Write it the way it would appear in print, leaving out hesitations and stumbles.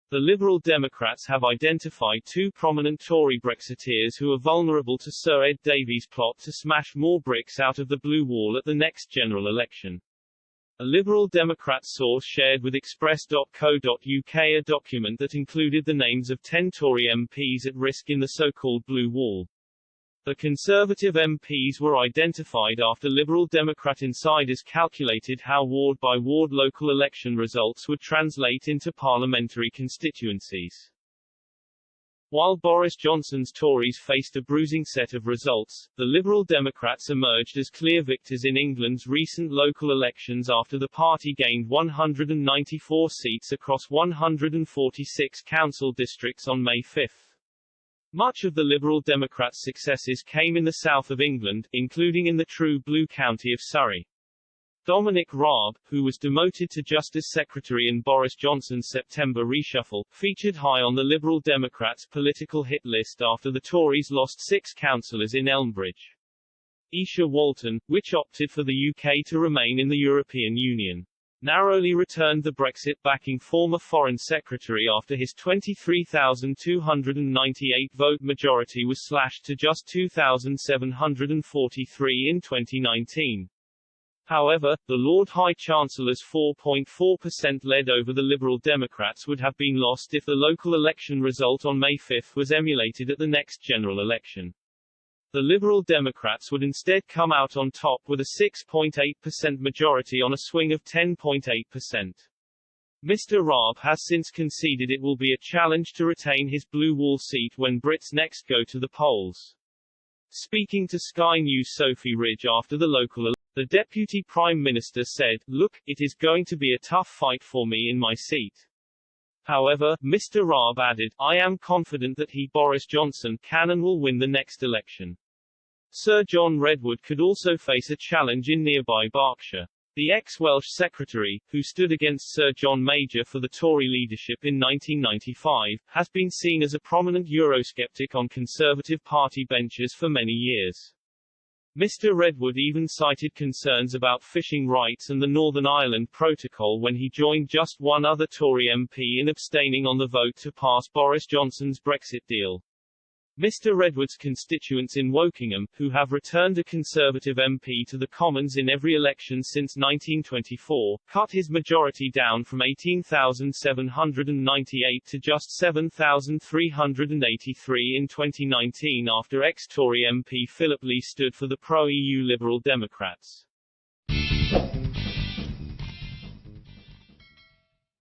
The Liberal Democrats have identified two prominent Tory Brexiteers who are vulnerable to Sir Ed Davies' plot to smash more bricks out of the Blue Wall at the next general election. A Liberal Democrat source shared with Express.co.uk a document that included the names of 10 Tory MPs at risk in the so-called Blue Wall. The Conservative MPs were identified after Liberal Democrat insiders calculated how ward-by-ward local election results would translate into parliamentary constituencies. While Boris Johnson's Tories faced a bruising set of results, the Liberal Democrats emerged as clear victors in England's recent local elections after the party gained 194 seats across 146 council districts on May 5. Much of the Liberal Democrats' successes came in the south of England, including in the true blue county of Surrey. Dominic Raab, who was demoted to Justice Secretary in Boris Johnson's September reshuffle, featured high on the Liberal Democrats' political hit list after the Tories lost 6 councillors in Elmbridge. Isha Walton, which opted for the UK to remain in the European Union, narrowly returned the Brexit-backing former Foreign Secretary after his 23,298 vote majority was slashed to just 2,743 in 2019. However, the Lord High Chancellor's 4.4% lead over the Liberal Democrats would have been lost if the local election result on May 5 was emulated at the next general election. The Liberal Democrats would instead come out on top with a 6.8% majority on a swing of 10.8%. Mr. Raab has since conceded it will be a challenge to retain his Blue Wall seat when Brits next go to the polls. Speaking to Sky News' Sophie Ridge after the local election, the Deputy Prime Minister said, "Look, it is going to be a tough fight for me in my seat." However, Mr. Raab added, "I am confident that he, Boris Johnson, can and will win the next election." Sir John Redwood could also face a challenge in nearby Berkshire. The ex-Welsh Secretary, who stood against Sir John Major for the Tory leadership in 1995, has been seen as a prominent Eurosceptic on Conservative Party benches for many years. Mr. Redwood even cited concerns about fishing rights and the Northern Ireland Protocol when he joined just one other Tory MP in abstaining on the vote to pass Boris Johnson's Brexit deal. Mr. Redwood's constituents in Wokingham, who have returned a Conservative MP to the Commons in every election since 1924, cut his majority down from 18,798 to just 7,383 in 2019 after ex-Tory MP Philip Lee stood for the pro-EU Liberal Democrats.